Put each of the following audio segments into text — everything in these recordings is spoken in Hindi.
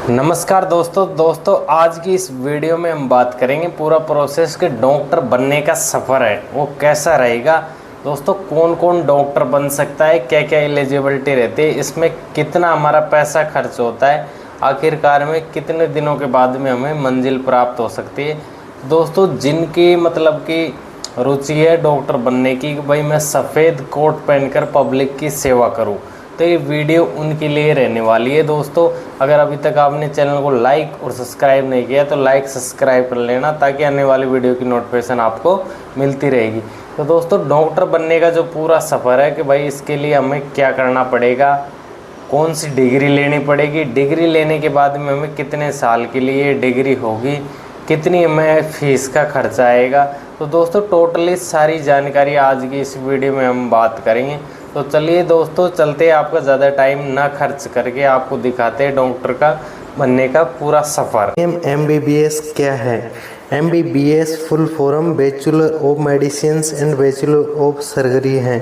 नमस्कार दोस्तों आज की इस वीडियो में हम बात करेंगे पूरा प्रोसेस के डॉक्टर बनने का सफ़र है वो कैसा रहेगा। दोस्तों कौन कौन डॉक्टर बन सकता है, क्या क्या एलिजिबिलिटी रहती है, इसमें कितना हमारा पैसा खर्च होता है, आखिरकार में कितने दिनों के बाद में हमें मंजिल प्राप्त हो सकती है। दोस्तों जिनकी मतलब कि रुचि है डॉक्टर बनने की कि भाई मैं सफ़ेद कोट पहनकर पब्लिक की सेवा करूं, तो ये वीडियो उनके लिए रहने वाली है। दोस्तों अगर अभी तक आपने चैनल को लाइक और सब्सक्राइब नहीं किया तो लाइक सब्सक्राइब कर लेना, ताकि आने वाली वीडियो की नोटिफिकेशन आपको मिलती रहेगी। तो दोस्तों डॉक्टर बनने का जो पूरा सफ़र है कि भाई इसके लिए हमें क्या करना पड़ेगा, कौन सी डिग्री लेनी पड़ेगी, डिग्री लेने के बाद में हमें कितने साल के लिए डिग्री होगी, कितनी हमें फीस का खर्चा आएगा। तो दोस्तों टोटली सारी जानकारी आज की इस वीडियो में हम बात करेंगे। तो चलिए दोस्तों चलते हैं, आपका ज़्यादा टाइम ना खर्च करके आपको दिखाते हैं डॉक्टर का बनने का पूरा सफ़र। MBBS क्या है? MBBS full form bachelor of medicine and bachelor of surgery है।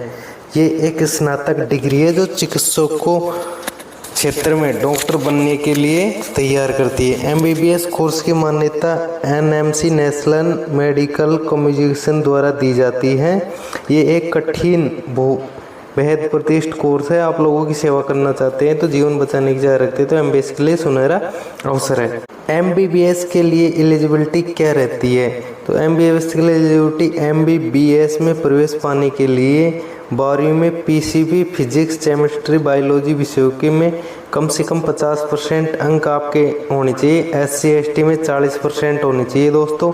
ये एक स्नातक डिग्री है जो चिकित्सकों क्षेत्र में डॉक्टर बनने के लिए तैयार करती है। MBBS कोर्स की मान्यता NMC नेशनल मेडिकल कम्युनिकेशन द्वारा दी जाती है। ये एक कठिन बेहद प्रतिष्ठित कोर्स है। आप लोगों की सेवा करना चाहते हैं तो जीवन बचाने की चाह रखते हैं तो MBBS के लिए सुनहरा अवसर है। MBBS के लिए एलिजिबिलिटी क्या रहती है? तो MBBS के लिए एलिजिबिलिटी MBBS में प्रवेश पाने के लिए 12वीं में PCB फिजिक्स केमिस्ट्री बायोलॉजी विषयों के में कम से कम 50% अंक आपके होने चाहिए। SC ST में 40% होनी चाहिए। दोस्तों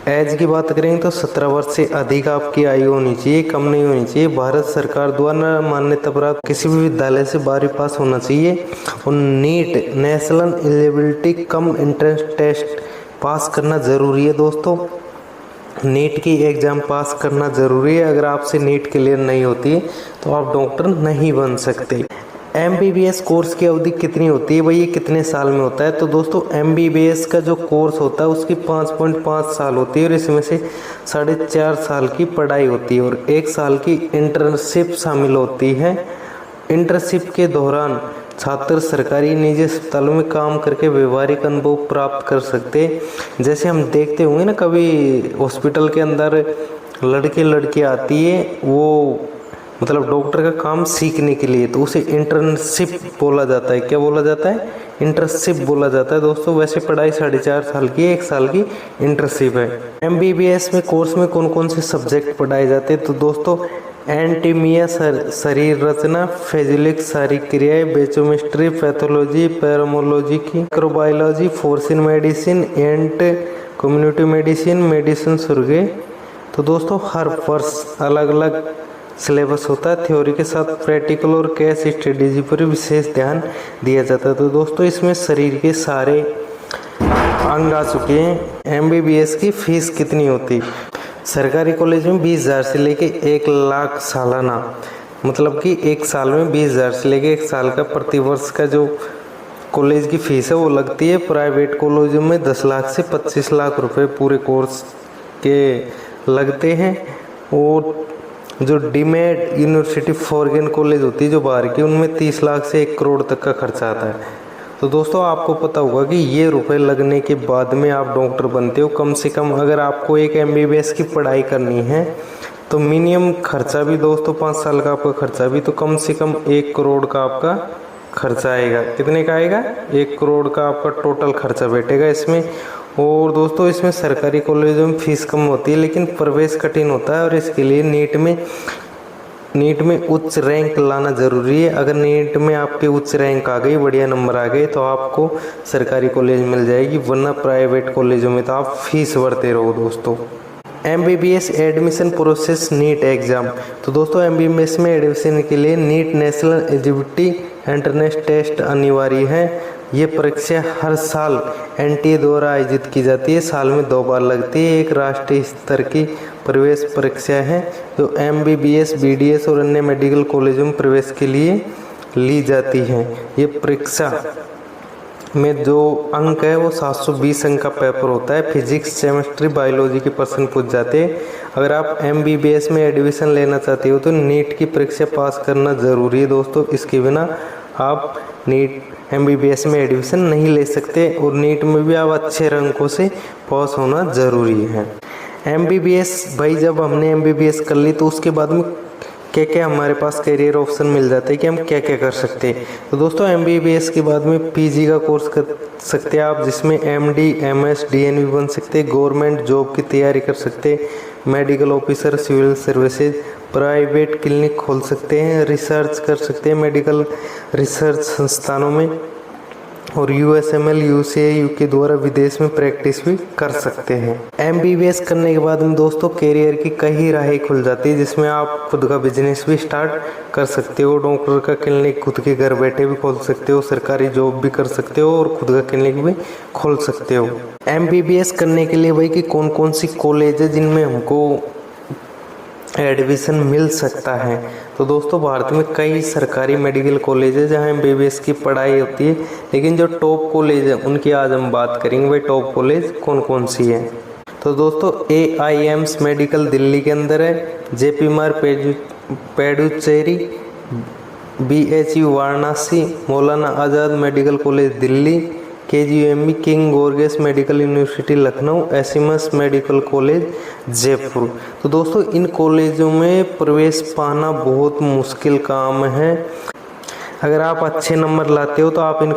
एज की बात करेंगे तो 17 वर्ष से अधिक आपकी आयु होनी चाहिए, कम नहीं होनी चाहिए। भारत सरकार द्वारा मान्यता प्राप्त किसी भी विद्यालय से 12वीं पास होना चाहिए। और NEET national eligibility cum entrance test pass करना ज़रूरी है। दोस्तों नीट की एग्ज़ाम पास करना ज़रूरी है। अगर आपसे नीट क्लियर नहीं होती तो आप डॉक्टर नहीं बन सकते। MBBS कोर्स की अवधि कितनी होती है भाई, ये कितने साल में होता है? तो दोस्तों MBBS का जो कोर्स होता है उसकी 5.5 साल होती है और इसमें से 4.5 साल की पढ़ाई होती है और 1 साल की इंटर्नशिप शामिल होती है। इंटर्नशिप के दौरान छात्र सरकारी निजी अस्पतालों में काम करके व्यवहारिक अनुभव प्राप्त कर सकते हैं। जैसे हम देखते होंगे ना कभी हॉस्पिटल के अंदर लड़के लड़की आती है, वो मतलब डॉक्टर का काम सीखने के लिए, तो उसे इंटर्नशिप बोला जाता है। क्या बोला जाता है? इंटर्नशिप बोला जाता है। दोस्तों वैसे पढ़ाई 4.5 साल की है, 1 साल की इंटर्नशिप है। MBBS में कोर्स में कौन कौन से सब्जेक्ट पढ़ाए जाते हैं? तो दोस्तों एंटीमिया शरीर रचना, फिजिक्स शारीरिक क्रियाएं, बायोकेमिस्ट्री, पैथोलॉजी, पैरामोलॉजी की, microbiology, forensic medicine and community medicine, medicine surgery. तो दोस्तों हर वर्ष अलग अलग सिलेबस होता है। थ्योरी के साथ प्रैक्टिकल और केस स्टडीज पर विशेष ध्यान दिया जाता है। तो दोस्तों इसमें शरीर के सारे अंग आ चुके हैं। MBBS की फीस कितनी होती? सरकारी कॉलेज में 20,000 से लेके 1 लाख सालाना, मतलब कि 1 साल में 20,000 से लेके 1 साल का प्रतिवर्ष का जो कॉलेज की फ़ीस है वो लगती है। प्राइवेट कॉलेजों में 10 लाख से 25 लाख रुपए पूरे कोर्स के लगते हैं। और जो डीमेड यूनिवर्सिटी फॉरेन कॉलेज होती है जो बाहर की, उनमें 30 लाख से 1 करोड़ तक का खर्चा आता है। तो दोस्तों आपको पता होगा कि ये रुपए लगने के बाद में आप डॉक्टर बनते हो। कम से कम अगर आपको एक MBBS की पढ़ाई करनी है तो मिनिमम खर्चा भी दोस्तों 5 साल का आपका खर्चा भी तो कम से कम 1 करोड़ का आपका खर्चा आएगा। कितने का आएगा? 1 करोड़ का आपका टोटल खर्चा बैठेगा इसमें। और दोस्तों इसमें सरकारी कॉलेजों में फ़ीस कम होती है लेकिन प्रवेश कठिन होता है और इसके लिए नीट में उच्च रैंक लाना ज़रूरी है। अगर नीट में आपके उच्च रैंक आ गई, बढ़िया नंबर आ गए, तो आपको सरकारी कॉलेज मिल जाएगी, वरना प्राइवेट कॉलेजों में तो आप फीस भरते रहो। दोस्तों MBBS admission process NEET exam. तो दोस्तों MBBS में एडमिशन के लिए NEET national eligibility entrance test अनिवार्य है। ये परीक्षा हर साल NTA द्वारा आयोजित की जाती है, साल में 2 बार लगती है। एक राष्ट्रीय स्तर की प्रवेश परीक्षा है जो MBBS BDS और अन्य मेडिकल कॉलेजों में प्रवेश के लिए ली जाती है। ये परीक्षा में जो अंक है वो 720 अंक का पेपर होता है। फिजिक्स केमिस्ट्री बायोलॉजी के प्रश्न पूछ जाते हैं। अगर आप MBBS में एडमिशन लेना चाहते हो तो नीट की परीक्षा पास करना ज़रूरी है। दोस्तों इसके बिना आप नीट MBBS में एडमिशन नहीं ले सकते और नीट में भी आप अच्छे रैंकों से पास होना ज़रूरी है। MBBS भाई जब हमने MBBS कर ली तो उसके बाद में क्या क्या हमारे पास करियर ऑप्शन मिल जाते हैं कि हम क्या क्या कर सकते हैं। तो दोस्तों MBBS के बाद में PG का कोर्स कर सकते हैं आप, जिसमें MD MS DN भी बन सकते हैं, गवर्नमेंट जॉब की तैयारी कर सकते हैं, medical officer, civil services, private clinic खोल सकते हैं, रिसर्च कर सकते हैं मेडिकल रिसर्च संस्थानों में, और USML UCA UK द्वारा विदेश में प्रैक्टिस भी कर सकते हैं। MBBS करने के बाद में दोस्तों करियर की कई राहें खुल जाती है, जिसमें आप खुद का बिजनेस भी स्टार्ट कर सकते हो, डॉक्टर का क्लिनिक खुद के घर बैठे भी खोल सकते हो, सरकारी जॉब भी कर सकते हो और खुद का क्लिनिक भी खोल सकते हो। MBBS करने के लिए भाई कि कौन कौन सी कॉलेज है जिनमें हमको एडमिशन मिल सकता है। तो दोस्तों भारत में कई सरकारी मेडिकल कॉलेज है जहाँ MBBS की पढ़ाई होती है, लेकिन जो टॉप कॉलेज है उनकी आज हम बात करेंगे भाई टॉप कॉलेज कौन कौन सी है। तो दोस्तों AIIMS मेडिकल दिल्ली के अंदर है, JP मार पेडुचेरी, BHU Varanasi, Maulana Azad medical college Delhi, KGME King George's medical university Lucknow, SMS medical college Jaipur. तो दोस्तों इन कॉलेजों में प्रवेश पाना बहुत मुश्किल काम है। अगर आप अच्छे नंबर लाते हो तो आप इन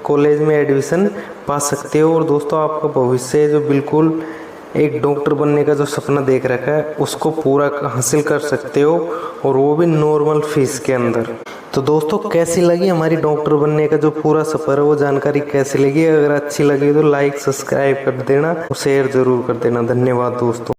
कॉलेज में एडमिशन पा सकते हो और दोस्तों आपका भविष्य जो बिल्कुल एक डॉक्टर बनने का जो सपना देख रखा है उसको पूरा हासिल कर सकते हो, और वो भी नॉर्मल फीस के अंदर। तो दोस्तों कैसी लगी हमारी डॉक्टर बनने का जो पूरा सफ़र है, वो जानकारी कैसी लगी? अगर अच्छी लगी तो लाइक सब्सक्राइब कर देना और शेयर ज़रूर कर देना। धन्यवाद दोस्तों।